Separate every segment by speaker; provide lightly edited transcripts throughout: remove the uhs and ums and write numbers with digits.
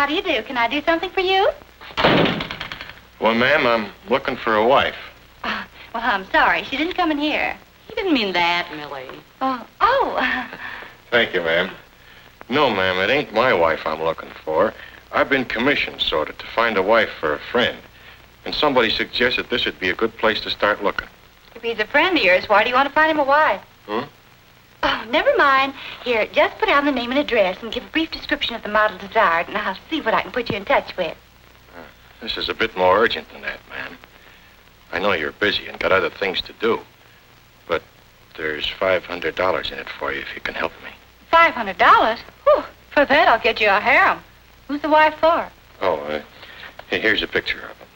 Speaker 1: do you do? Can I do something for you?
Speaker 2: Well, ma'am, I'm looking for a wife.
Speaker 1: Well, I'm sorry. She didn't come in here.
Speaker 3: He didn't mean that, Millie.
Speaker 1: Oh.
Speaker 2: Thank you, ma'am. No, ma'am, it ain't my wife I'm looking for. I've been commissioned, sort of, to find a wife for a friend. And somebody suggested this would be a good place to start looking.
Speaker 1: If he's a friend of yours, why do you want to find him a wife?
Speaker 2: Huh?
Speaker 1: Oh, never mind. Here, just put down the name and address and give a brief description of the model desired, and I'll see what I can put you in touch with.
Speaker 2: This is a bit more urgent than that, ma'am. I know you're busy and got other things to do. But there's $500 in it for you if you can help me.
Speaker 1: $500? Whew, for that, I'll get you a harem. Who's the wife for?
Speaker 2: Oh, here's a picture of him.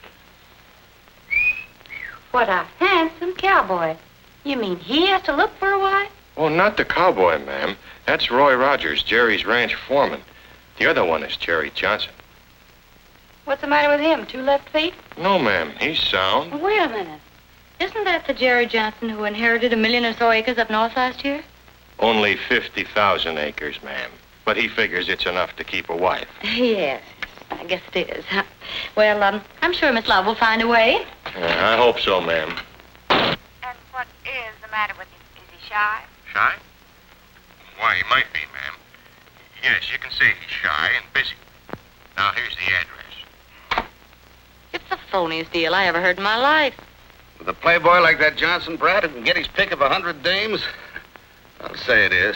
Speaker 1: What a handsome cowboy. You mean he has to look for a wife?
Speaker 2: Oh, not the cowboy, ma'am. That's Roy Rogers, Jerry's ranch foreman. The other one is Jerry Johnson.
Speaker 1: What's the matter with him? 2 left feet?
Speaker 2: No, ma'am. He's sound.
Speaker 1: Wait a minute. Isn't that the Jerry Johnson who inherited 1 million or so acres up north last year?
Speaker 2: Only 50,000 acres, ma'am. But he figures it's enough to keep a wife.
Speaker 1: Yes, I guess it is. Well, I'm sure Miss Love will find a way.
Speaker 2: I hope so, ma'am.
Speaker 1: And what is the matter with him? Is he shy?
Speaker 2: Shy? Why, he might be, ma'am. Yes, you can say he's shy and busy. Now, here's the address.
Speaker 3: It's the phoniest deal I ever heard in my life.
Speaker 4: With a playboy like that Johnson brat who can get his pick of 100 dames, I'll say it is.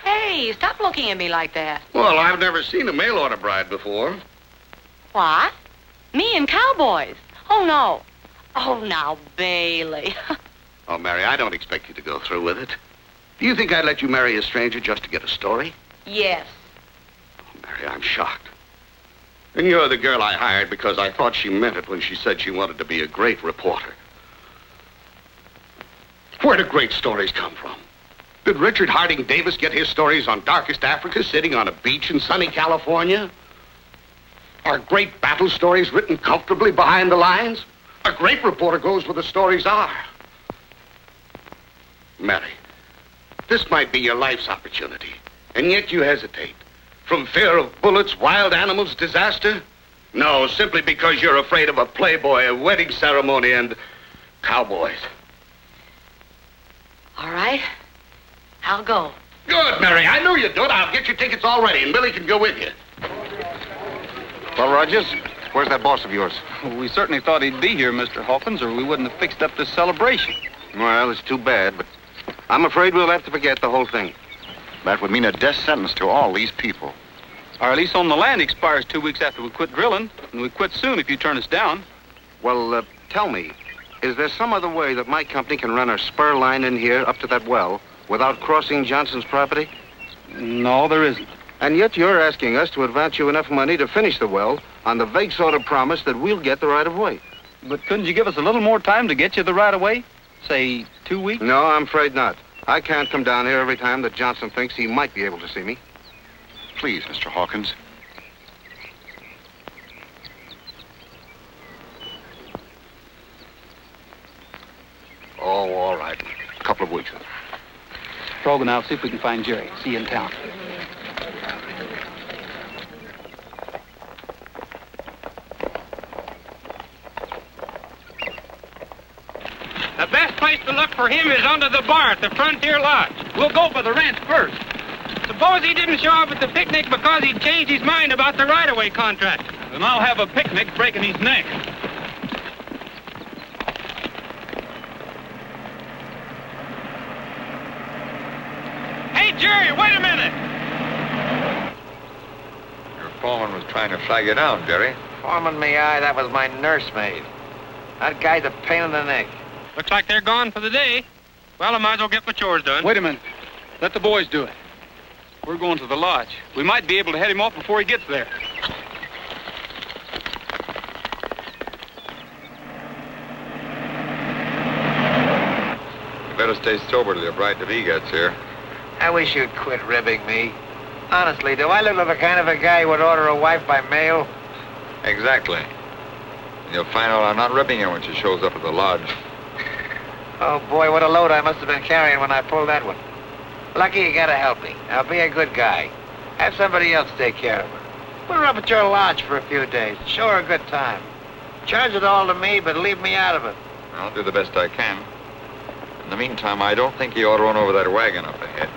Speaker 3: Hey, stop looking at me like that.
Speaker 4: Well, I've never seen a mail-order bride before.
Speaker 3: What? Me and cowboys? Oh, no. Oh, now, Bailey.
Speaker 4: Oh, Mary, I don't expect you to go through with it. Do you think I'd let you marry a stranger just to get a story?
Speaker 3: Yes.
Speaker 4: Oh, Mary, I'm shocked. And you're the girl I hired because I thought she meant it when she said she wanted to be a great reporter. Where do great stories come from? Did Richard Harding Davis get his stories on darkest Africa sitting on a beach in sunny California? Are great battle stories written comfortably behind the lines? A great reporter goes where the stories are. Mary, this might be your life's opportunity, and yet you hesitate. From fear of bullets, wild animals, disaster? No, simply because you're afraid of a playboy, a wedding ceremony, and cowboys.
Speaker 3: All right. I'll go.
Speaker 4: Good, Mary. I knew you'd do it. I'll get your tickets all ready, and Billy can go with you.
Speaker 5: Well, Rogers, where's that boss of yours?
Speaker 6: Well, we certainly thought he'd be here, Mr. Hawkins, or we wouldn't have fixed up this celebration.
Speaker 5: Well, it's too bad, but I'm afraid we'll have to forget the whole thing. That would mean a death sentence to all these people.
Speaker 6: Our lease on the land expires 2 weeks after we quit drilling, and we quit soon if you turn us down.
Speaker 5: Well, tell me, is there some other way that my company can run a spur line in here up to that well without crossing Johnson's property?
Speaker 6: No, there isn't.
Speaker 5: And yet you're asking us to advance you enough money to finish the well on the vague sort of promise that we'll get the right-of-way.
Speaker 6: But couldn't you give us a little more time to get you the right-of-way? Say, 2 weeks?
Speaker 5: No, I'm afraid not. I can't come down here every time that Johnson thinks he might be able to see me. Please, Mr. Hawkins. Oh, all right. A couple of weeks.
Speaker 6: Frog and I'll see if we can find Jerry. See you in town.
Speaker 7: The best place to look for him is under the bar at the Frontier Lodge. We'll go for the ranch first. Suppose he didn't show up at the picnic because he changed his mind about the right-of-way contract. Then I'll have a picnic breaking his neck. Hey, Jerry, wait a minute.
Speaker 8: Your foreman was trying to flag you down, Jerry.
Speaker 9: Foreman me eye, that was my nursemaid. That guy's a pain in the neck.
Speaker 7: Looks like they're gone for the day. Well, I might as well get my chores done.
Speaker 6: Wait a minute. Let the boys do it. We're going to the lodge. We might be able to head him off before he gets there.
Speaker 8: You better stay sober till your bride-to-be gets here.
Speaker 9: I wish you'd quit ribbing me. Honestly, do I look like the kind of a guy who would order a wife by mail?
Speaker 8: Exactly. And you'll find out I'm not ripping her when she shows up at the lodge.
Speaker 9: Oh, boy, what a load I must have been carrying when I pulled that one. Lucky you gotta help me. I'll be a good guy. Have somebody else take care of her. Put her up at your lodge for a few days. Show her a good time. Charge it all to me, but leave me out of it.
Speaker 8: I'll do the best I can. In the meantime, I don't think you ought to run over that wagon up ahead.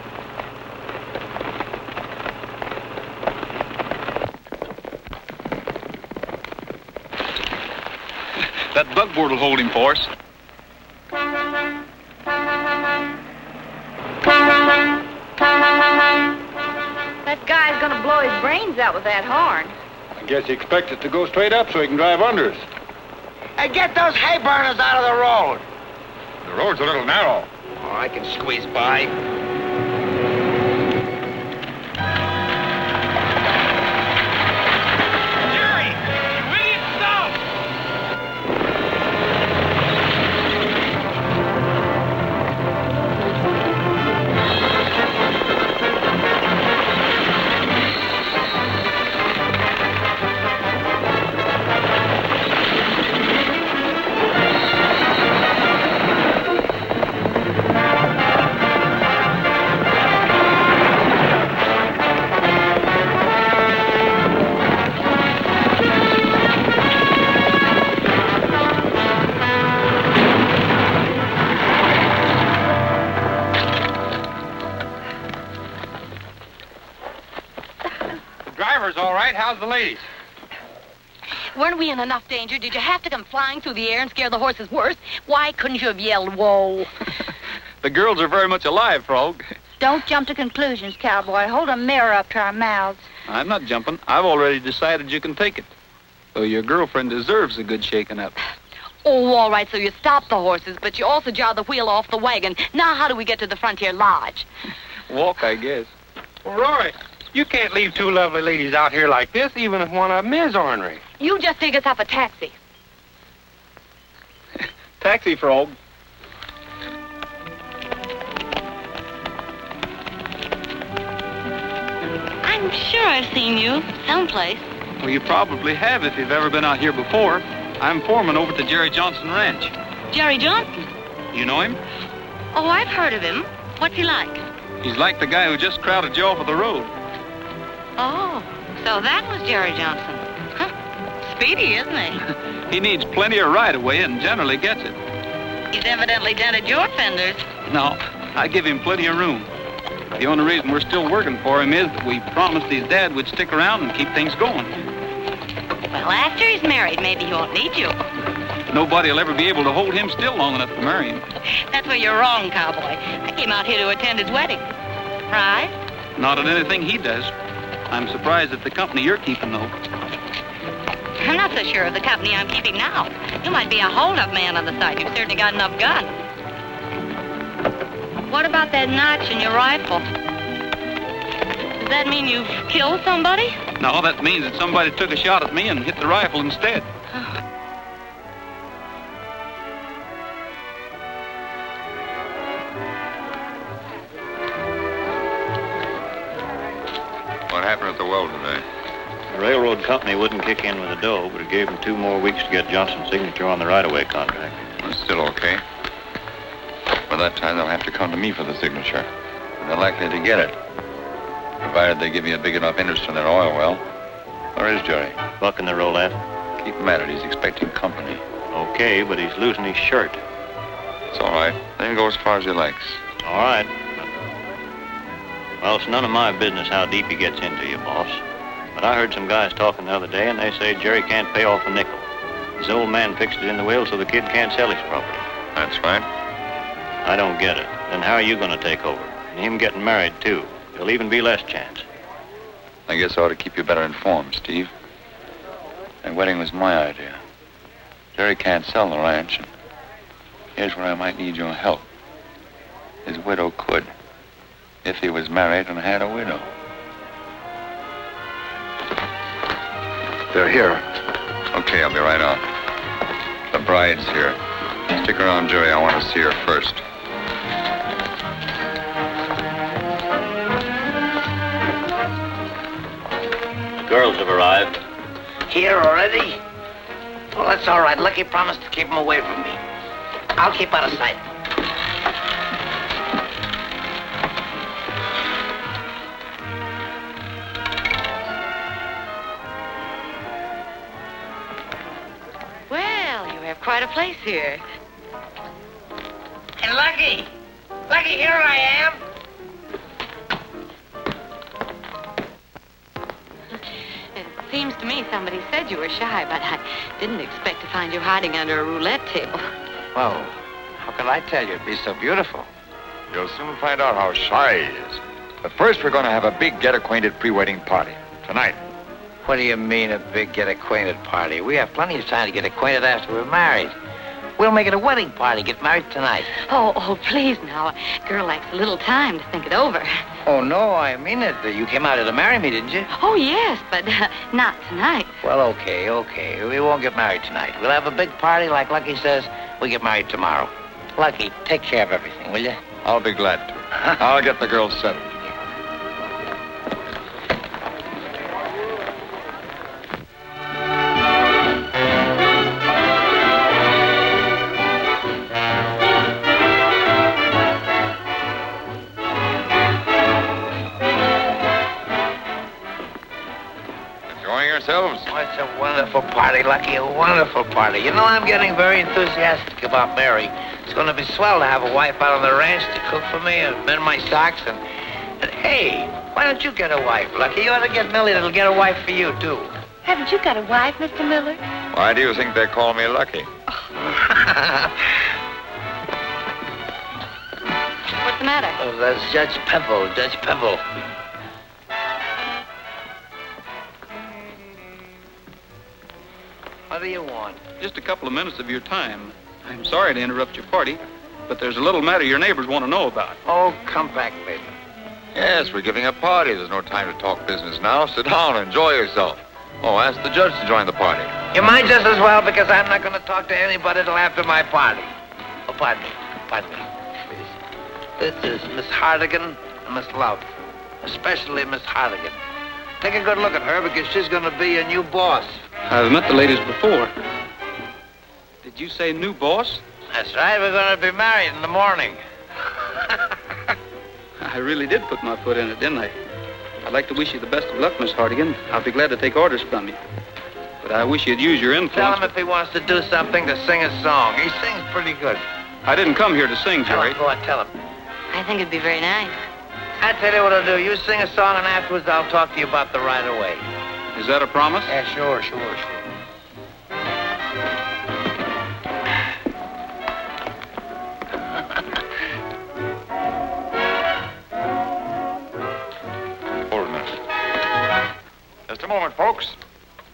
Speaker 6: That buckboard will hold him for us.
Speaker 1: That guy's gonna blow his brains out with that horn.
Speaker 2: I guess he expects it to go straight up so he can drive under us.
Speaker 9: Hey, get those hay burners out of the road.
Speaker 2: The road's a little narrow.
Speaker 9: Oh, I can squeeze by.
Speaker 7: Jerry! Will you stop? All right, how's the ladies?
Speaker 3: Weren't we in enough danger? Did you have to come flying through the air and scare the horses worse? Why couldn't you have yelled, whoa?
Speaker 6: The girls are very much alive, Frog.
Speaker 1: Don't jump to conclusions, cowboy. Hold a mirror up to our mouths.
Speaker 6: I'm not jumping. I've already decided you can take it. Though your girlfriend deserves a good shaking up.
Speaker 3: Oh, all right, so you stopped the horses, but you also jarred the wheel off the wagon. Now how do we get to the Frontier Lodge?
Speaker 6: Walk, I guess.
Speaker 7: Well, Roy, you can't leave two lovely ladies out here like this, even if one of them is ornery.
Speaker 3: You just take us up a taxi.
Speaker 6: Taxi, Frog.
Speaker 3: I'm sure I've seen you someplace.
Speaker 6: Well, you probably have if you've ever been out here before. I'm foreman over at the Jerry Johnson Ranch.
Speaker 3: Jerry Johnson?
Speaker 6: You know him?
Speaker 3: Oh, I've heard of him. What's he like?
Speaker 6: He's like the guy who just crowded you off of the road.
Speaker 3: Oh, so that was Jerry Johnson. Huh. Speedy, isn't he?
Speaker 6: He needs plenty of right-of-way and generally gets it.
Speaker 3: He's evidently dented your fenders.
Speaker 6: No, I give him plenty of room. The only reason we're still working for him is that we promised his dad would stick around and keep things going.
Speaker 3: Well, after he's married, maybe he won't need you.
Speaker 6: Nobody will ever be able to hold him still long enough to marry him.
Speaker 3: That's where you're wrong, cowboy. I came out here to attend his wedding. Right?
Speaker 6: Not at anything he does. I'm surprised at the company you're keeping, though.
Speaker 3: I'm not so sure of the company I'm keeping now. You might be a hold-up man on the side. You've certainly got enough gun. What about that notch in your rifle? Does that mean you've killed somebody?
Speaker 6: No, that means that somebody took a shot at me and hit the rifle instead.
Speaker 8: What happened at the well today?
Speaker 10: The railroad company wouldn't kick in with the dough, but it gave them 2 more weeks to get Johnson's signature on the right-of-way contract.
Speaker 8: It's still okay. By that time, they'll have to come to me for the signature. And they're likely to get it. Provided they give me a big enough interest in their oil well. Where is Jerry?
Speaker 10: Bucking the roulette.
Speaker 8: Keep him at it. He's expecting company.
Speaker 10: Okay, but he's losing his shirt.
Speaker 8: It's all right. Let him go as far as he likes.
Speaker 10: All right. Well, it's none of my business how deep he gets into you, boss. But I heard some guys talking the other day, and they say Jerry can't pay off a nickel. His old man fixed it in the will so the kid can't sell his property.
Speaker 8: That's right.
Speaker 10: I don't get it. Then how are you going to take over? And him getting married, too. There'll even be less chance.
Speaker 8: I guess I ought to keep you better informed, Steve. That wedding was my idea. Jerry can't sell the ranch, and here's where I might need your help. His widow could, if he was married and had a widow.
Speaker 5: They're here.
Speaker 8: Okay, I'll be right out. The bride's here. Stick around, Jerry. I want to see her first.
Speaker 10: The girls have arrived.
Speaker 9: Here already? Well, that's all right. Lucky promised to keep him away from me. I'll keep out of sight.
Speaker 3: Well, you have quite a place here.
Speaker 9: Hey, Lucky! Lucky, here I am!
Speaker 3: It seems to me somebody said you were shy, but I didn't expect to find you hiding under a roulette table.
Speaker 9: Well, how could I tell you? It'd be so beautiful.
Speaker 8: You'll soon find out how shy he is. But first, we're going to have a big get-acquainted pre-wedding party. Tonight.
Speaker 9: What do you mean, a big get-acquainted party? We have plenty of time to get acquainted after we're married. We'll make it a wedding party. Get married tonight.
Speaker 3: Oh, please now. A girl likes a little time to think it over.
Speaker 9: Oh, no, I mean it. You came out here to marry me, didn't you?
Speaker 3: Oh, yes, but not tonight.
Speaker 9: Well, okay. We won't get married tonight. We'll have a big party like Lucky says. We get married tomorrow. Lucky, take care of everything, will you?
Speaker 8: I'll be glad to. I'll get the girls settled. Yourselves?
Speaker 9: Oh, it's a wonderful party, Lucky, a wonderful party. You know, I'm getting very enthusiastic about Mary. It's going to be swell to have a wife out on the ranch to cook for me and mend my socks. And hey, why don't you get a wife, Lucky? You ought to get Millie that'll get a wife for you, too.
Speaker 1: Haven't you got a wife, Mr. Miller?
Speaker 8: Why do you think they call me Lucky?
Speaker 3: What's the matter?
Speaker 9: Oh, that's Judge Pebble. What do you want?
Speaker 6: Just a couple of minutes of your time. I'm sorry to interrupt your party, but there's a little matter your neighbors want to know about.
Speaker 9: Oh, come back later.
Speaker 8: Yes, we're giving a party. There's no time to talk business now. Sit down and enjoy yourself. Oh, ask the judge to join the party.
Speaker 9: You mind just as well, because I'm not going to talk to anybody till after my party. Oh, pardon me, please. This is Miss Hardigan and Miss Love, especially Miss Hardigan. Take a good look at her, because she's going to be your new boss.
Speaker 6: I've met the ladies before. Did you say new boss?
Speaker 9: That's right. We're going to be married in the morning.
Speaker 6: I really did put my foot in it, didn't I? I'd like to wish you the best of luck, Miss Hardigan. I'll be glad to take orders from you. But I wish you'd use your influence.
Speaker 9: Tell him if he wants to do something to sing a song. He sings pretty good.
Speaker 6: I didn't come here to sing, Jerry.
Speaker 9: Go on, tell him.
Speaker 3: I think it'd be very nice.
Speaker 9: I tell you what I'll do. You sing a song, and afterwards I'll talk to you about the right-of-way.
Speaker 6: Is that a promise?
Speaker 9: Yeah, sure.
Speaker 8: Hold a minute. Just a moment, folks.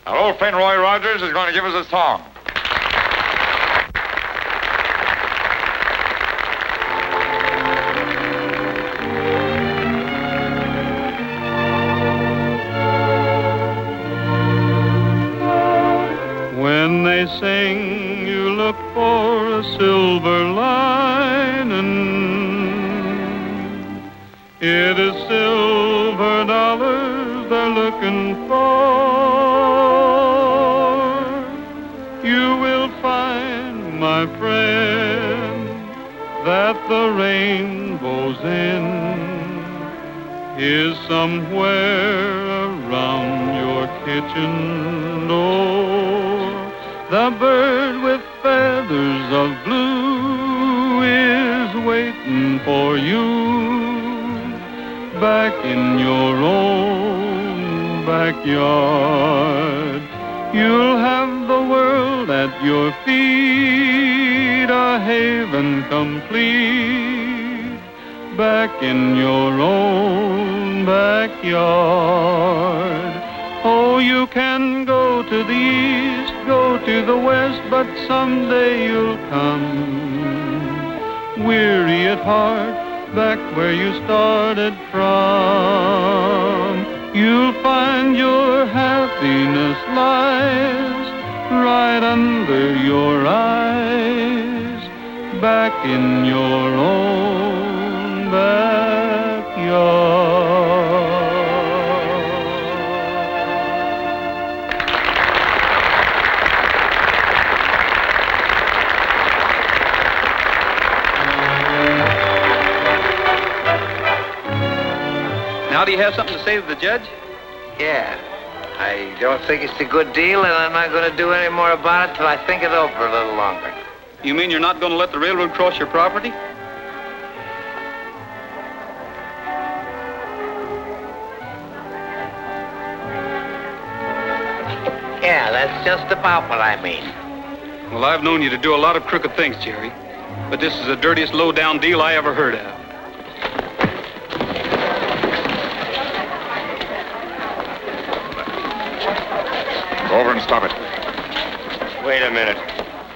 Speaker 8: Our old friend Roy Rogers is going to give us a song.
Speaker 11: When they sing, you look for a silver lining. It is silver dollars they're looking for. You will find, my friend, that the rainbow's end is somewhere around your kitchen door. The bird with feathers of blue is waiting for you back in your own backyard. You'll have the world at your feet, a haven complete, back in your own backyard. Oh, you can go to the east, go to the west, but someday you'll come, weary at heart, back where you started from. You'll find your happiness lies right under your eyes, back in your own backyard.
Speaker 6: Now, do you have something to say to the judge?
Speaker 9: Yeah. I don't think it's a good deal, and I'm not going to do any more about it till I think it over a little longer.
Speaker 6: You mean you're not going to let the railroad cross your property?
Speaker 9: Yeah, that's just about what I mean.
Speaker 6: Well, I've known you to do a lot of crooked things, Jerry. But this is the dirtiest low-down deal I ever heard of.
Speaker 2: Go over and stop it.
Speaker 7: Wait a minute.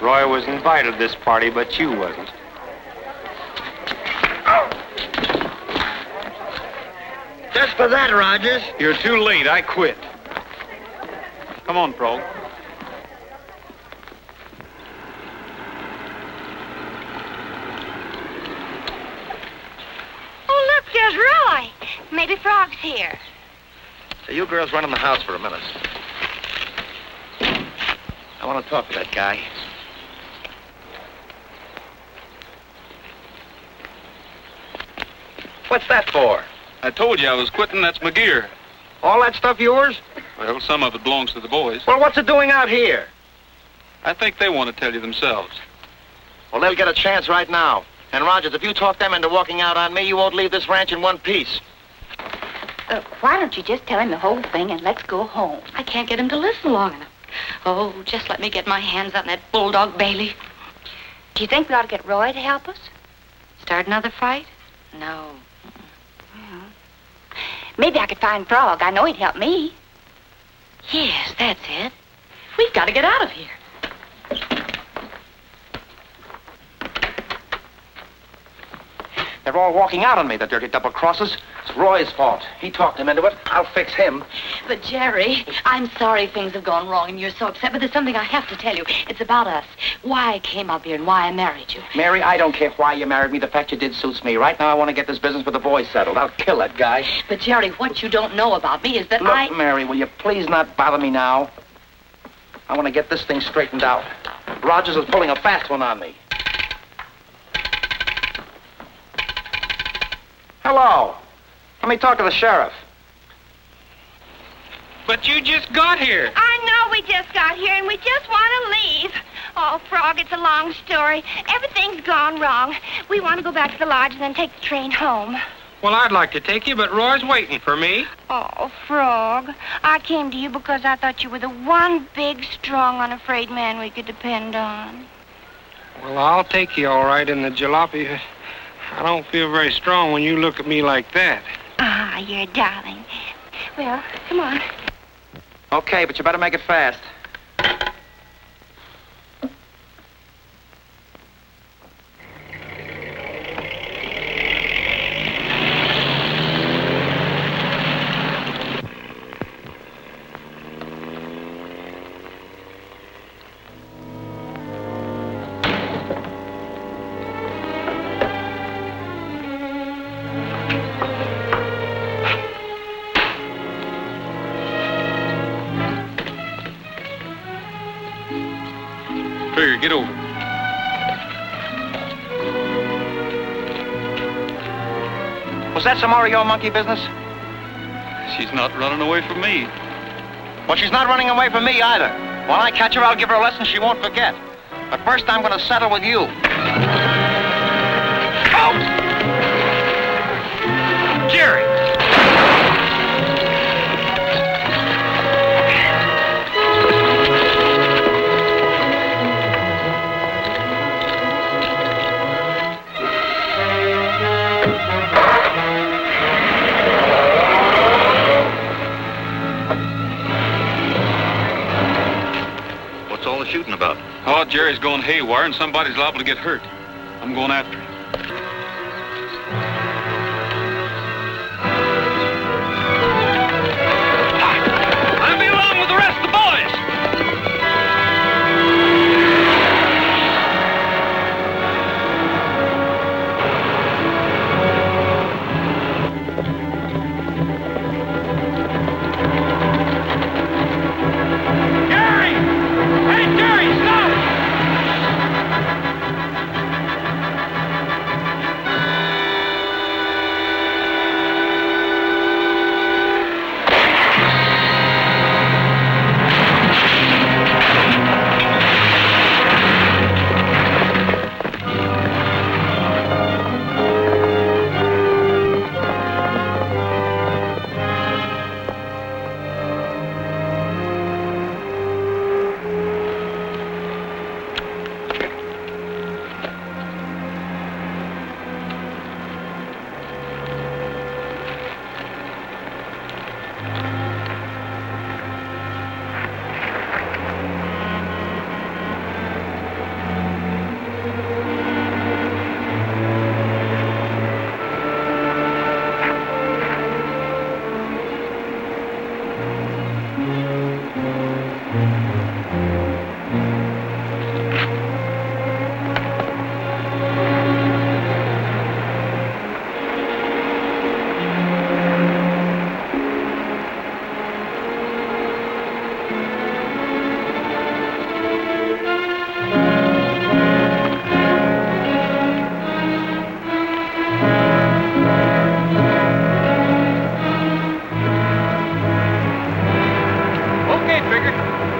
Speaker 7: Roy was invited to this party, but you wasn't.
Speaker 9: Just for that, Rogers.
Speaker 6: You're too late. I quit. Come on, Frog.
Speaker 1: Oh, look, there's Roy. Maybe Frog's here.
Speaker 5: Hey, you girls run in the house for a minute. I want to talk to that guy.
Speaker 9: What's that for?
Speaker 6: I told you I was quitting. That's my gear.
Speaker 9: All that stuff yours?
Speaker 6: Well, some of it belongs to the boys.
Speaker 9: Well, what's it doing out here?
Speaker 6: I think they want to tell you themselves.
Speaker 5: Well, they'll get a chance right now. And, Rogers, if you talk them into walking out on me, you won't leave this ranch in one piece.
Speaker 1: Why don't you just tell him the whole thing and let's go home?
Speaker 3: I can't get him to listen long enough. Oh, just let me get my hands on that bulldog Bailey.
Speaker 1: Do you think we ought to get Roy to help us?
Speaker 3: Start another fight? No.
Speaker 1: Maybe I could find Frog. I know he'd help me.
Speaker 3: Yes, that's it. We've got to get out of here.
Speaker 5: They're all walking out on me, the dirty double-crossers. It's Roy's fault. He talked him into it. I'll fix him.
Speaker 3: But, Jerry, I'm sorry things have gone wrong and you're so upset, but there's something I have to tell you. It's about us. Why I came up here and why I married you.
Speaker 5: Mary, I don't care why you married me. The fact you did suits me. Right now, I want to get this business with the boys settled. I'll kill that guy.
Speaker 3: But, Jerry, what you don't know about me is that
Speaker 5: Look, Mary, will you please not bother me now? I want to get this thing straightened out. Rogers is pulling a fast one on me. Hello. Let me talk to the sheriff.
Speaker 7: But you just got here.
Speaker 1: I know we just got here and we just want to leave. Oh, Frog, it's a long story. Everything's gone wrong. We want to go back to the lodge and then take the train home.
Speaker 7: Well, I'd like to take you, but Roy's waiting for me.
Speaker 1: Oh, Frog, I came to you because I thought you were the one big, strong, unafraid man we could depend on.
Speaker 7: Well, I'll take you all right in the jalopy. I don't feel very strong when you look at me like that.
Speaker 1: Ah, you're a darling. Well, come on.
Speaker 5: Okay, but you better make it fast.
Speaker 6: Trigger, get over.
Speaker 5: Was that some more of your monkey business?
Speaker 6: She's not running away from me.
Speaker 5: Well, she's not running away from me either. When I catch her, I'll give her a lesson she won't forget. But first, I'm going to settle with you. Oh!
Speaker 7: Jerry!
Speaker 8: Shooting about?
Speaker 6: Oh, Jerry's going haywire and somebody's liable to get hurt. I'm going after him. I'll be along with the rest of the boys.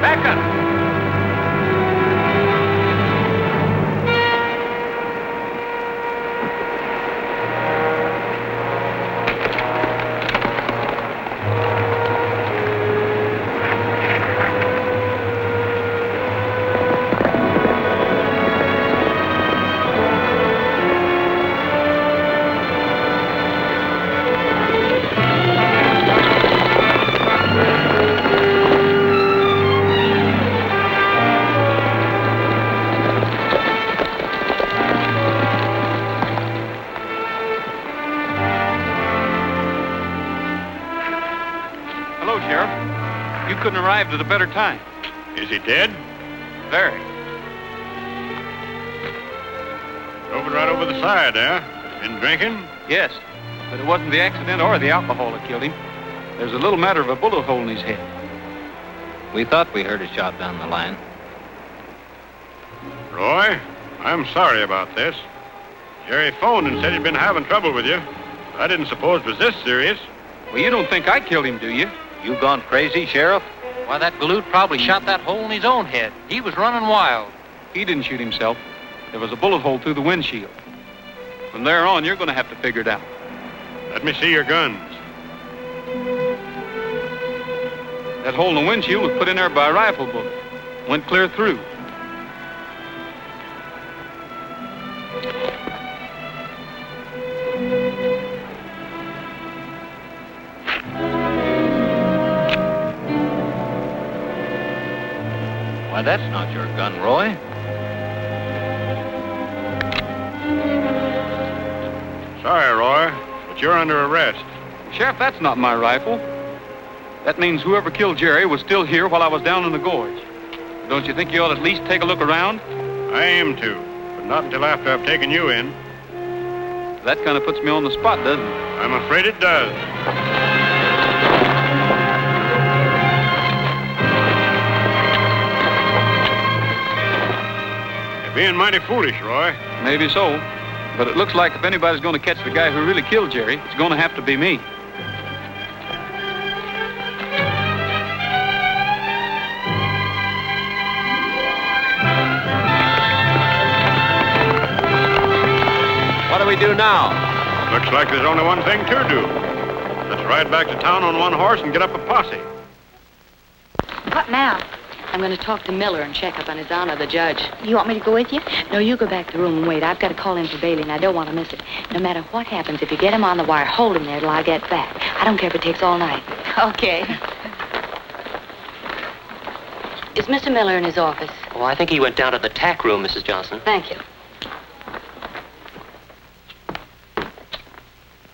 Speaker 6: Back up. Couldn't arrive at a better time.
Speaker 2: Is he dead?
Speaker 6: Very.
Speaker 2: Drove it right over the side, huh? Been drinking?
Speaker 6: Yes, but it wasn't the accident or the alcohol that killed him. There's a little matter of a bullet hole in his head.
Speaker 12: We thought we heard a shot down the line.
Speaker 2: Roy, I'm sorry about this. Jerry phoned and said he'd been having trouble with you. I didn't suppose it was this serious.
Speaker 6: Well, you don't think I killed him, do you?
Speaker 12: You gone crazy, Sheriff? Why, that galoot probably shot that hole in his own head. He was running wild.
Speaker 6: He didn't shoot himself. There was a bullet hole through the windshield. From there on, you're going to have to figure it out.
Speaker 2: Let me see your guns.
Speaker 6: That hole in the windshield was put in there by a rifle bullet. Went clear through.
Speaker 12: Why, that's not your gun, Roy.
Speaker 2: Sorry, Roy, but you're under arrest.
Speaker 6: Sheriff, that's not my rifle. That means whoever killed Jerry was still here while I was down in the gorge. Don't you think you ought to at least take a look around?
Speaker 2: I aim to, but not until after I've taken you in.
Speaker 6: That kind of puts me on the spot, doesn't it?
Speaker 2: I'm afraid it does. You're being mighty foolish, Roy.
Speaker 6: Maybe so. But it looks like if anybody's going to catch the guy who really killed Jerry, it's going to have to be me.
Speaker 12: What do we do now?
Speaker 2: Looks like there's only one thing to do. Let's ride back to town on one horse and get up a posse.
Speaker 3: What now? I'm going to talk to Miller and check up on His Honor, the judge.
Speaker 1: You want me to go with you?
Speaker 3: No, you go back to the room and wait. I've got to call in for Bailey, and I don't want to miss it. No matter what happens, if you get him on the wire, hold him there till I get back. I don't care if it takes all night.
Speaker 1: Okay.
Speaker 3: Is Mr. Miller in his office?
Speaker 13: Oh, I think he went down to the tack room, Mrs. Johnson.
Speaker 3: Thank you.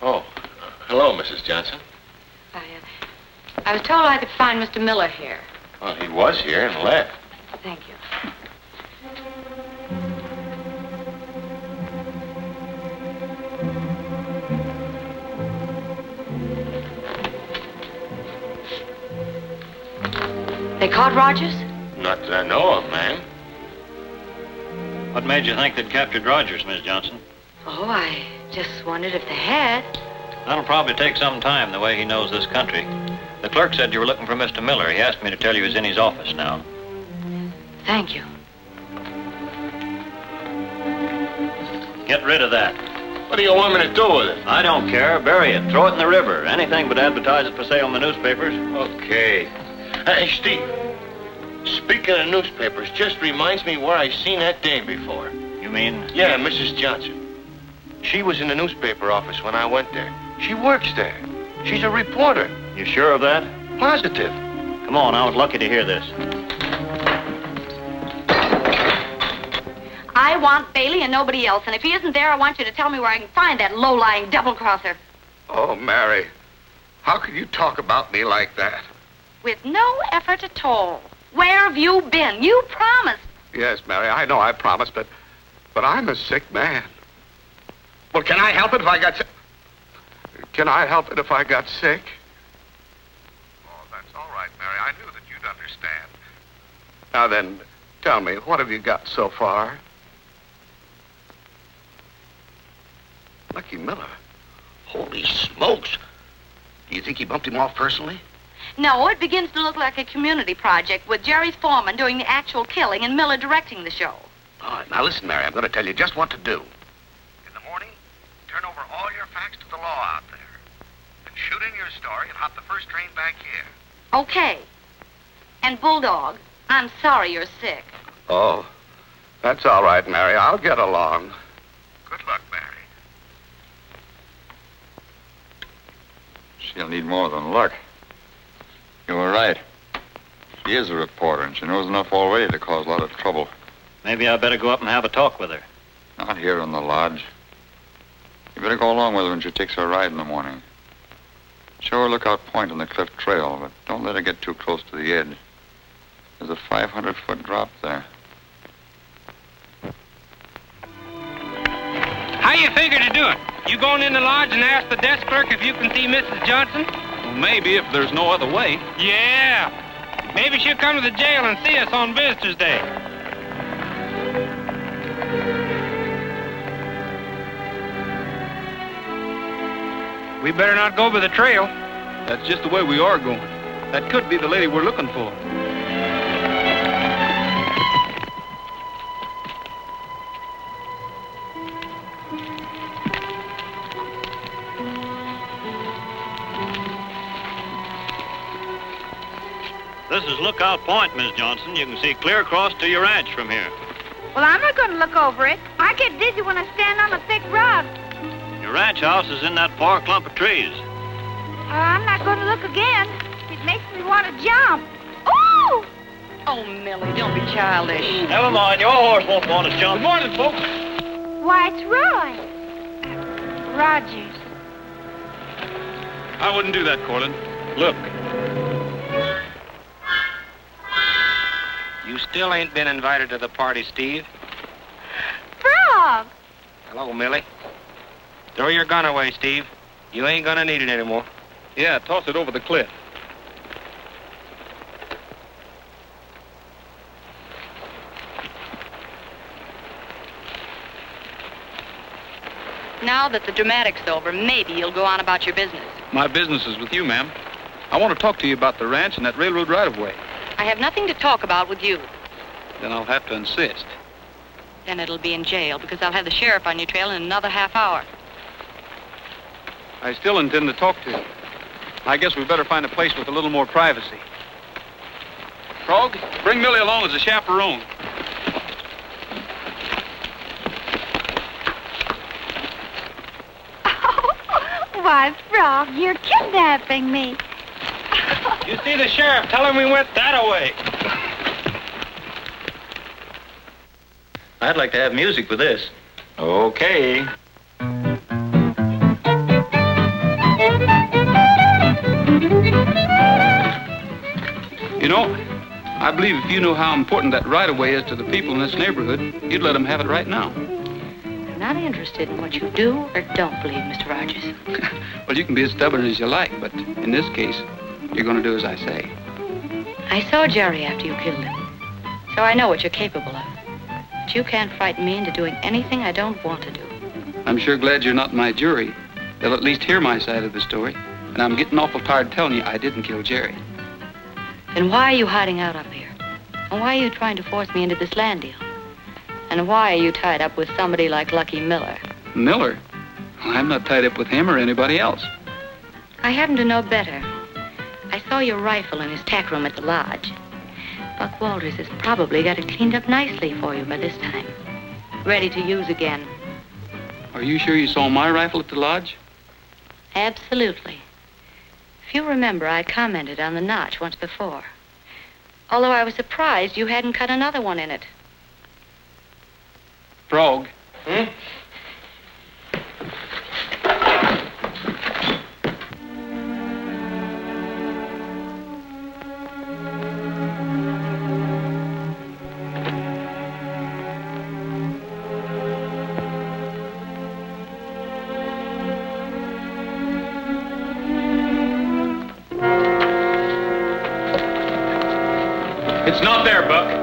Speaker 2: Oh, hello, Mrs. Johnson.
Speaker 3: I was told I could find Mr. Miller here.
Speaker 2: Well, he was here and left.
Speaker 3: Thank you. They caught Rogers?
Speaker 2: Not that I know of, ma'am.
Speaker 10: What made you think they'd captured Rogers, Miss Johnson?
Speaker 3: Oh, I just wondered if they had.
Speaker 10: That'll probably take some time, the way he knows this country. The clerk said you were looking for Mr. Miller. He asked me to tell you he's in his office now.
Speaker 3: Thank you.
Speaker 10: Get rid of that.
Speaker 2: What do you want me to do with it?
Speaker 10: I don't care. Bury it. Throw it in the river. Anything but advertise it for sale in the newspapers.
Speaker 2: Okay. Hey, Steve. Speaking of newspapers, just reminds me where I seen that dame before.
Speaker 10: You mean?
Speaker 2: Yeah, Mrs. Johnson. She was in the newspaper office when I went there. She works there. She's a reporter.
Speaker 10: You sure of that?
Speaker 2: Positive.
Speaker 10: Come on, I was lucky to hear this.
Speaker 3: I want Bailey and nobody else, and if he isn't there, I want you to tell me where I can find that low-lying double-crosser.
Speaker 4: Oh, Mary, how can you talk about me like that?
Speaker 3: With no effort at all. Where have you been? You promised.
Speaker 4: Yes, Mary, I know I promised, but I'm a sick man. Well, can I help it if I got sick? Can I help it if I got sick? Oh, that's all right, Mary. I knew that you'd understand. Now then, tell me, what have you got so far? Lucky Miller. Holy smokes. Do you think he bumped him off personally?
Speaker 3: No, it begins to look like a community project with Jerry's foreman doing the actual killing and Miller directing the show.
Speaker 4: All right, now listen, Mary, I'm going to tell you just what to do. In the morning, turn over all your facts to the law out there. Then shoot in your story and hop the first train back here.
Speaker 3: Okay. And Bulldog, I'm sorry you're sick.
Speaker 4: Oh, that's all right, Mary. I'll get along. Good luck, Mary.
Speaker 8: She'll need more than luck. You were right. She is a reporter, and she knows enough already to cause a lot of trouble.
Speaker 10: Maybe I better go up and have a talk with her.
Speaker 8: Not here in the lodge. You better go along with her when she takes her ride in the morning. Show her Lookout Point on the cliff trail, but don't let her get too close to the edge. There's a 500-foot drop there.
Speaker 7: How you figure to do it? You going in the lodge and ask the desk clerk if you can see Mrs. Johnson?
Speaker 6: Well, maybe if there's no other way.
Speaker 7: Yeah. Maybe she'll come to the jail and see us on Visitor's Day. We better not go by the trail.
Speaker 6: That's just the way we are going. That could be the lady we're looking for.
Speaker 10: This is Lookout Point, Miss Johnson. You can see clear across to your ranch from here.
Speaker 1: Well, I'm not going to look over it. I get dizzy when I stand on a thick rug.
Speaker 10: Your ranch house is in that far clump of trees.
Speaker 1: I'm not going to look again. It makes me want to jump. Ooh!
Speaker 3: Oh, Millie, don't be childish.
Speaker 10: Never mind, your horse won't want to jump.
Speaker 7: Good morning, folks.
Speaker 1: Why, it's Roy. Rogers.
Speaker 6: I wouldn't do that, Corlin. Look.
Speaker 7: You still ain't been invited to the party, Steve.
Speaker 1: Frog!
Speaker 7: Hello, Millie. Throw your gun away, Steve. You ain't gonna need it anymore.
Speaker 6: Yeah, toss it over the cliff.
Speaker 3: Now that the dramatic's over, maybe you'll go on about your business.
Speaker 6: My business is with you, ma'am. I want to talk to you about the ranch and that railroad right-of-way.
Speaker 3: I have nothing to talk about with you.
Speaker 6: Then I'll have to insist.
Speaker 3: Then it'll be in jail, because I'll have the sheriff on your trail in another half hour.
Speaker 6: I still intend to talk to you. I guess we better find a place with a little more privacy. Frog, bring Millie along as a chaperone.
Speaker 1: Why, Frog, you're kidnapping me.
Speaker 7: You see the sheriff. Tell him we went that away.
Speaker 10: I'd like to have music with this.
Speaker 2: Okay.
Speaker 6: You know, I believe if you knew how important that right-of-way is to the people in this neighborhood, you'd let them have it right now.
Speaker 3: I'm not interested in what you do or don't believe, Mr. Rogers.
Speaker 6: Well, you can be as stubborn as you like, but in this case, you're going to do as I say.
Speaker 3: I saw Jerry after you killed him, so I know what you're capable of. But you can't frighten me into doing anything I don't want to do.
Speaker 6: I'm sure glad you're not my jury. They'll at least hear my side of the story, and I'm getting awful tired telling you I didn't kill Jerry.
Speaker 3: Then why are you hiding out up here? And why are you trying to force me into this land deal? And why are you tied up with somebody like Lucky Miller?
Speaker 6: Miller? Well, I'm not tied up with him or anybody else.
Speaker 3: I happen to know better. I saw your rifle in his tack room at the lodge. Buck Walters has probably got it cleaned up nicely for you by this time. Ready to use again.
Speaker 6: Are you sure you saw my rifle at the lodge?
Speaker 3: Absolutely. If you remember, I commented on the notch once before. Although I was surprised you hadn't cut another one in it.
Speaker 6: Frog. It's not there, Buck.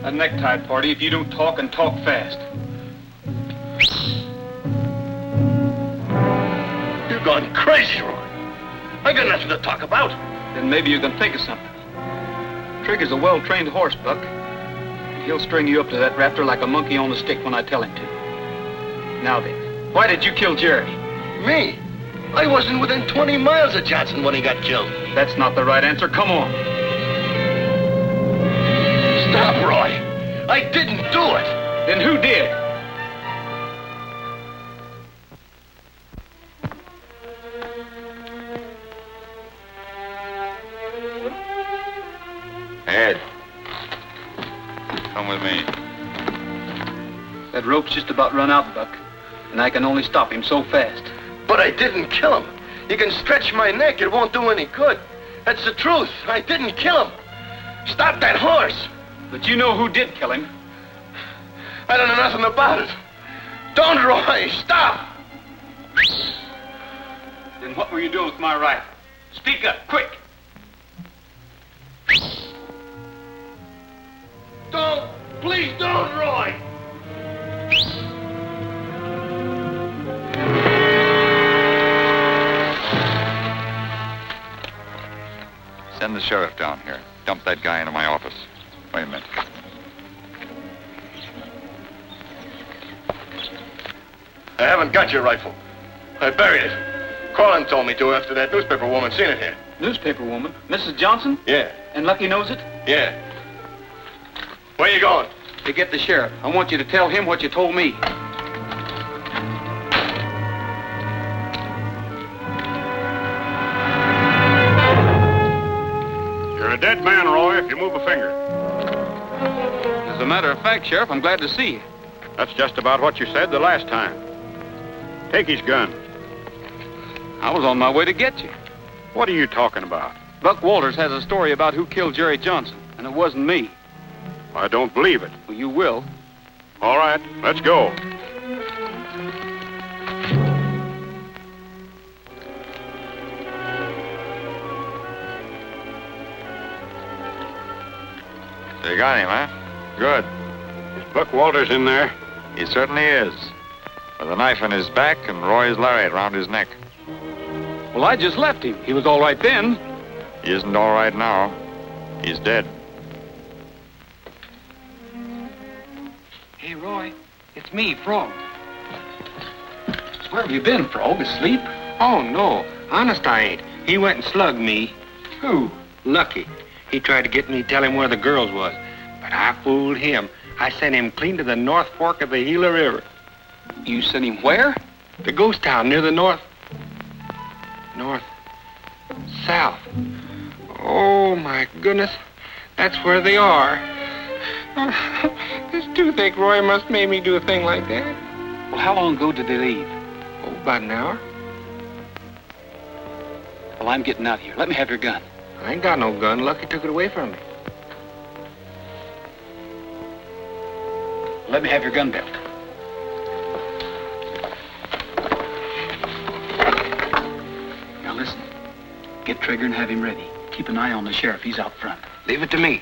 Speaker 6: A necktie party if you don't talk and talk fast.
Speaker 14: You're gone crazy, Roy. I got nothing to talk about.
Speaker 6: Then maybe you can think of something. Trigger's a well-trained horse, Buck. And he'll string you up to that rafter like a monkey on a stick when I tell him to. Now then, why did you kill Jerry?
Speaker 14: Me? I wasn't within 20 miles of Johnson when he got killed.
Speaker 6: That's not the right answer. Come on.
Speaker 14: Stop, Roy. I didn't do it.
Speaker 6: Then who did?
Speaker 8: Ed. Come with me.
Speaker 6: That rope's just about run out, Buck. And I can only stop him so fast.
Speaker 14: But I didn't kill him. You can stretch my neck. It won't do any good. That's the truth. I didn't kill him. Stop that horse.
Speaker 6: But you know who did kill him.
Speaker 14: I don't know nothing about it. Don't, Roy. Stop.
Speaker 6: Then what were you doing with my rifle? Speak up, quick.
Speaker 14: Don't. Please don't, Roy.
Speaker 8: Send the sheriff down here. Dump that guy into my office. Wait a minute.
Speaker 2: I haven't got your rifle. I buried it. Corlin told me to after that newspaper woman seen it here.
Speaker 6: Newspaper woman? Mrs. Johnson?
Speaker 2: Yeah.
Speaker 6: And Lucky knows it?
Speaker 2: Yeah. Where you going?
Speaker 6: To get the sheriff. I want you to tell him what you told me.
Speaker 2: You're a dead man, Roy, if you move a finger.
Speaker 6: As a matter of fact, Sheriff, I'm glad to see you.
Speaker 2: That's just about what you said the last time. Take his gun.
Speaker 6: I was on my way to get you.
Speaker 2: What are you talking about?
Speaker 6: Buck Walters has a story about who killed Jerry Johnson, and it wasn't me.
Speaker 2: I don't believe it.
Speaker 6: Well, you will.
Speaker 2: All right, let's go.
Speaker 8: So you got him, huh?
Speaker 2: Good. Is Buck Walters in there?
Speaker 8: He certainly is. With a knife in his back and Roy's lariat around his neck.
Speaker 6: Well, I just left him. He was all right then.
Speaker 8: He isn't all right now. He's dead.
Speaker 7: Hey, Roy, it's me, Frog. Where have you been, Frog? Asleep?
Speaker 9: Oh, no. Honest, I ain't. He went and slugged me.
Speaker 7: Who?
Speaker 9: Lucky. He tried to get me to tell him where the girls was. But I fooled him. I sent him clean to the North Fork of the Gila River.
Speaker 7: You sent him where?
Speaker 9: The ghost town near the south. Oh, my goodness. That's where they are. This toothache, Roy, must make me do a thing like that.
Speaker 7: Well, how long ago did they leave?
Speaker 9: Oh, about an hour.
Speaker 7: Well, I'm getting out of here. Let me have your gun.
Speaker 9: I ain't got no gun. Lucky took it away from me.
Speaker 7: Let me have your gun belt. Now listen. Get Trigger and have him ready. Keep an eye on the sheriff. He's out front.
Speaker 9: Leave it to me.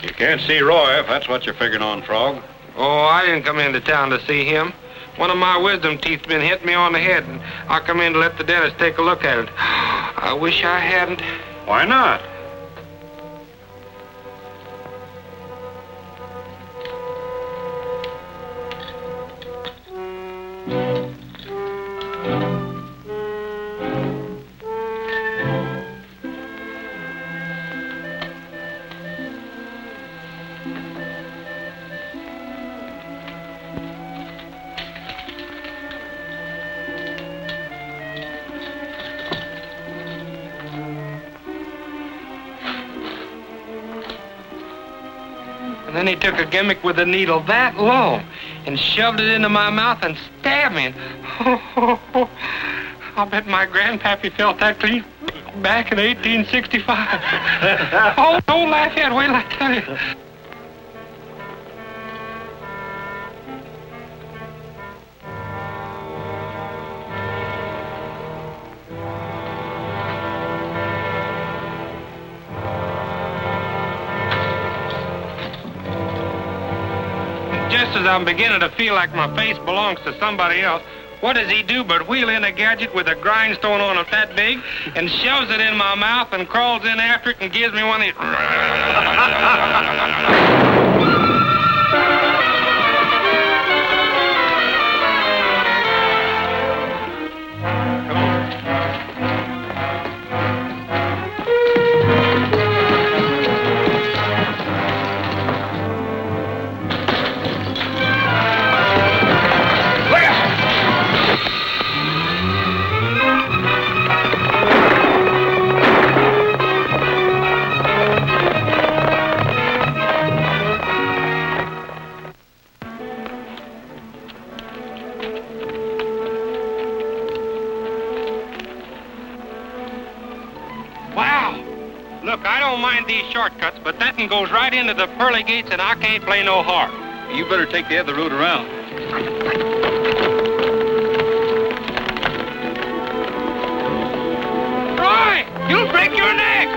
Speaker 2: You can't see Roy if that's what you're figuring on, Frog.
Speaker 9: Oh, I didn't come into town to see him. One of my wisdom teeth been hit me on the head, and I come in to let the dentist take a look at it. I wish I hadn't.
Speaker 2: Why not?
Speaker 9: And then he took a gimmick with a needle that long and shoved it into my mouth and stabbed me. I'll bet my grandpappy felt that clean back in 1865. Oh, don't laugh yet. Wait till I tell you.
Speaker 7: just as I'm beginning to feel like my face belongs to somebody else, what does he do but wheel in a gadget with a grindstone on it that big and shoves it in my mouth and crawls in after it and gives me one of these... Look, I don't mind these shortcuts, but that one goes right into the pearly gates, and I can't play no harp.
Speaker 6: You better take the other route around.
Speaker 7: Roy, you'll break your neck!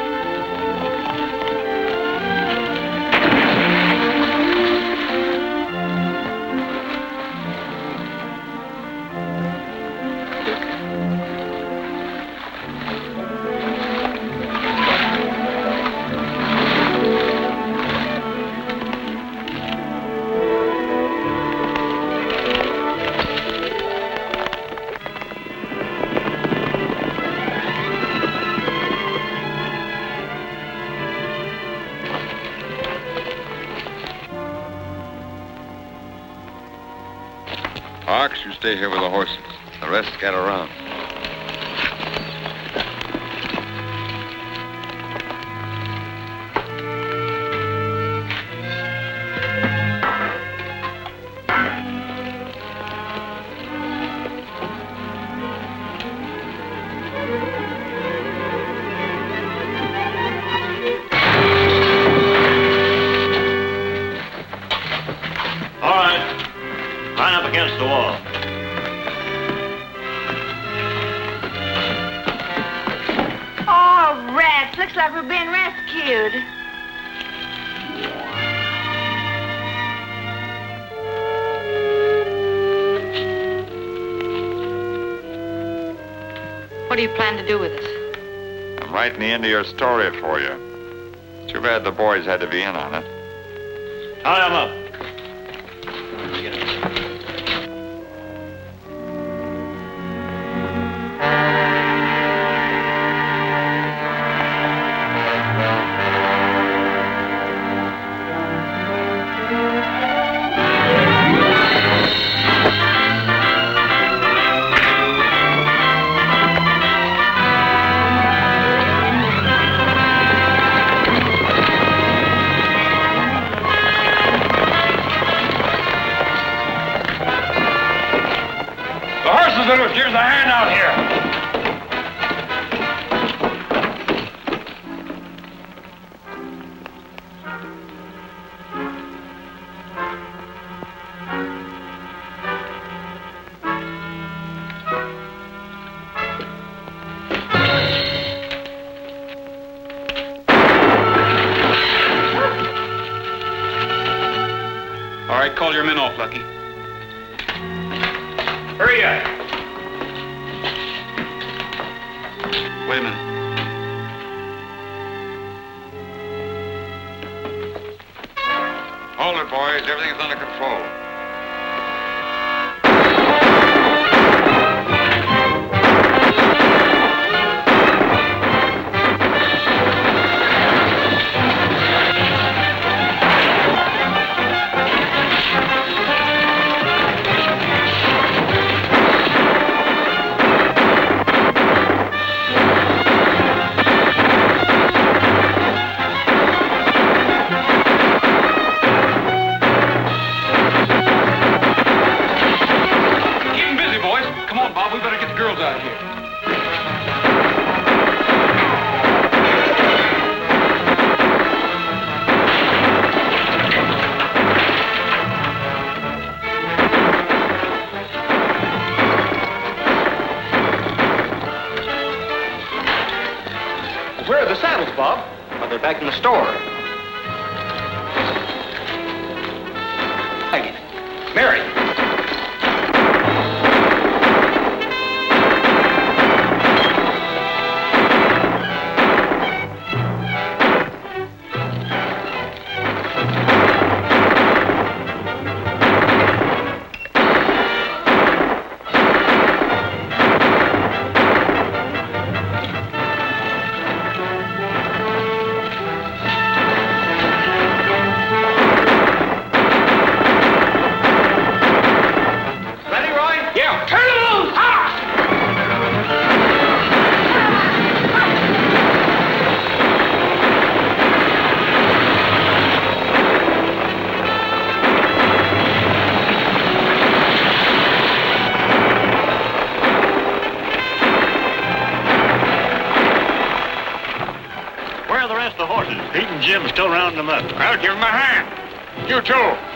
Speaker 8: Ox, you stay here with the horses. The rest scatter around.
Speaker 10: All right. Line up against the wall.
Speaker 1: Oh, rats. Looks like we're being rescued.
Speaker 3: What do you plan to do with us?
Speaker 8: I'm writing the end of your story for you. Too bad the boys had to be in on it.
Speaker 10: Tie them up.
Speaker 7: Here's a hand out here.
Speaker 6: All right, call your men off, Lucky.
Speaker 7: Hurry up.
Speaker 6: Wait a minute.
Speaker 8: Hold it, boys. Everything's under control.
Speaker 9: Where are the saddles, Bob? Well, they're back in the store.
Speaker 6: Harry.
Speaker 10: Jim's still rounding them up.
Speaker 2: I'll give him a hand. You too.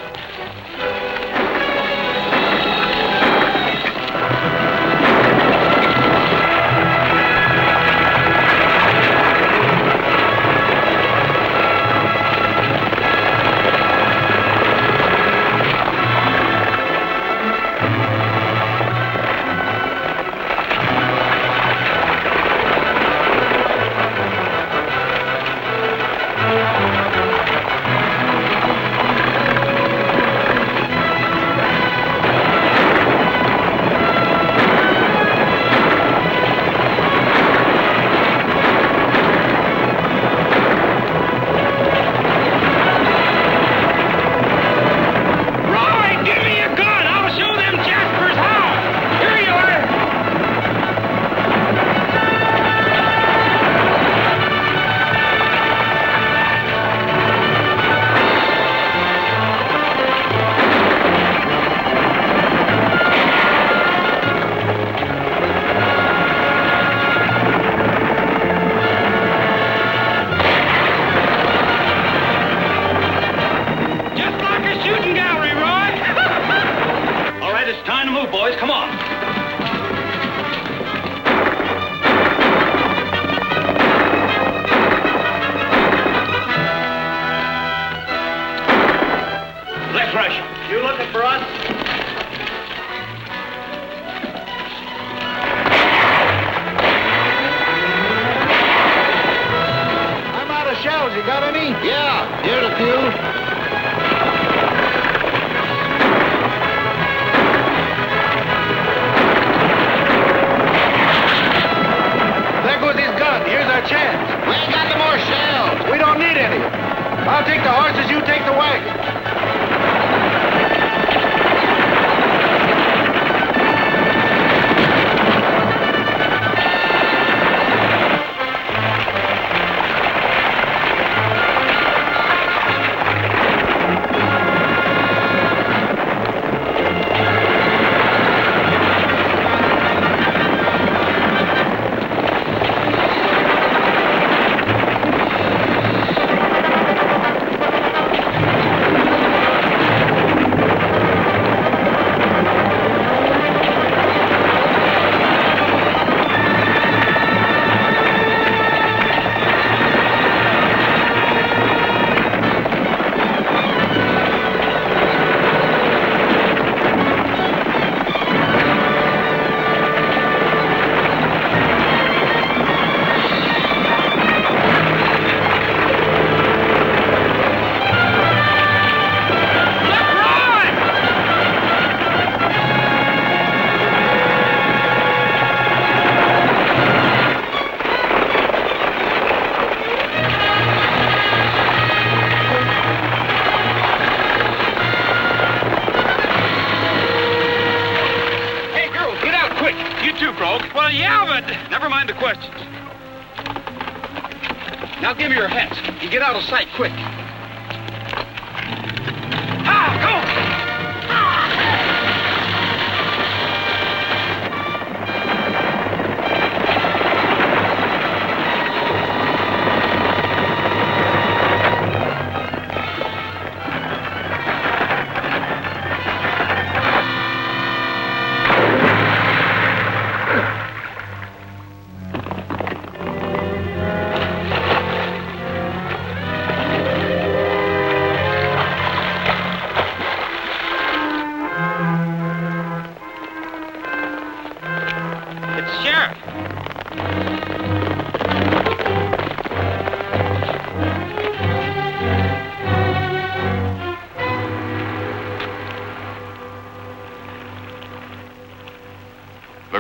Speaker 6: Now give me your hats and get out of sight quick.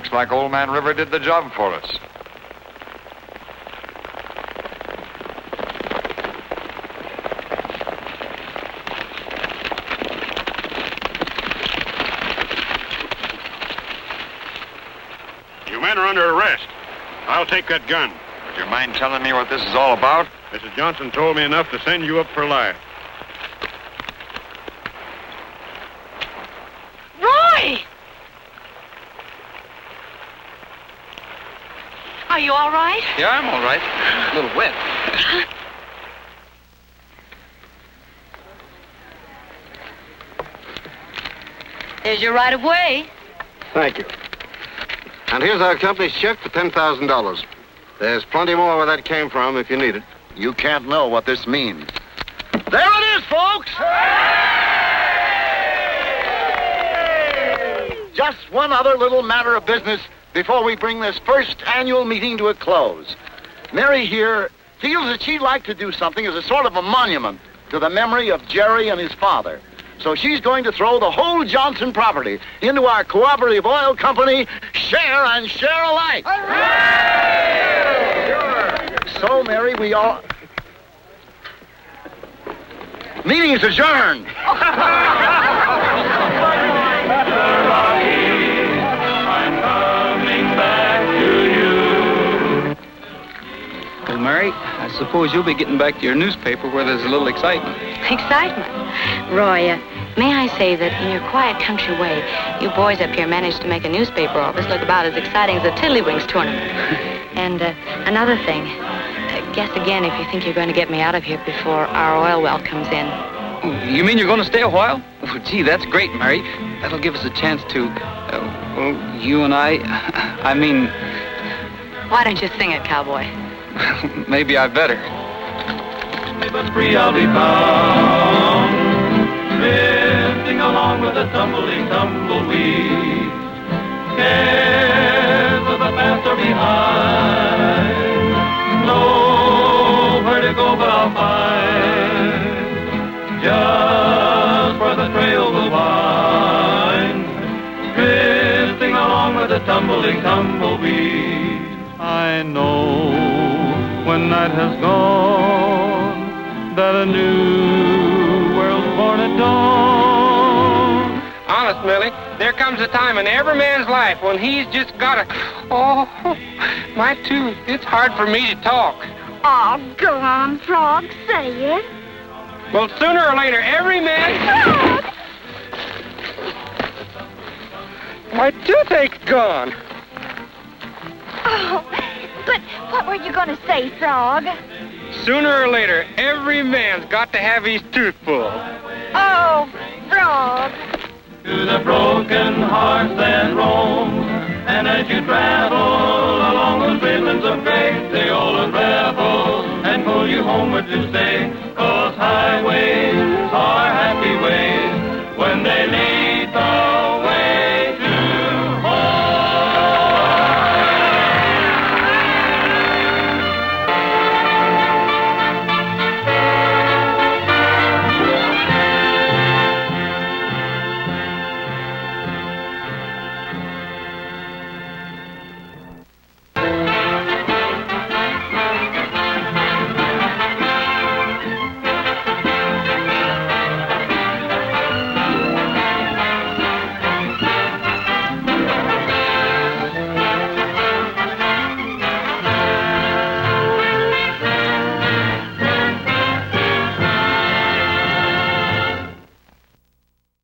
Speaker 8: Looks like Old Man River did the job for us.
Speaker 2: You men are under arrest. I'll take that gun.
Speaker 8: Would you mind telling me what this is all about?
Speaker 2: Mrs. Johnson told me enough to send you up for life.
Speaker 3: Roy! Are you all right?
Speaker 6: Yeah, I'm all right. A little wet.
Speaker 3: There's your right of way.
Speaker 5: Thank you. And here's our company's check for $10,000. There's plenty more where that came from if you need it.
Speaker 8: You can't know what this means.
Speaker 14: There it is, folks! Just one other little matter of business before we bring this first annual meeting to a close. Mary here feels that she'd like to do something as a sort of a monument to the memory of Jerry and his father. So she's going to throw the whole Johnson property into our cooperative oil company, share and share alike. So, Mary, we all... Meeting's adjourned.
Speaker 6: Well, Mary, I suppose you'll be getting back to your newspaper where there's a little excitement.
Speaker 3: Excitement. Roy, may I say that in your quiet country way, you boys up here managed to make a newspaper office look about as exciting as a Tiddlywinks tournament. And another thing, guess again if you think you're going to get me out of here before our oil well comes in.
Speaker 6: You mean you're going to stay a while? Oh, gee, that's great, Mary. That'll give us a chance to, well, you and I mean...
Speaker 3: Why don't you sing it, cowboy?
Speaker 6: Maybe I better.
Speaker 11: But free I'll be found, drifting along with the tumbling tumbleweed. Cares of the past are behind, nowhere to go but I'll find just where the trail will wind, drifting along with the tumbling tumbleweed. I know when night has gone that a new world's born at dawn.
Speaker 7: Honest, Millie, there comes a time in every man's life when he's just got a... Oh, my tooth. It's hard for me to talk.
Speaker 1: Oh, go on, Frog, say it.
Speaker 7: Well, sooner or later, every man... My toothache's gone.
Speaker 1: Oh, but what were you going to say, Frog?
Speaker 7: Sooner or later, every man's got to have his tooth pulled.
Speaker 1: Oh, Frog.
Speaker 11: To the broken hearts that roam, and as you travel along those ribbons of grace, they all unravel and pull you homeward to stay.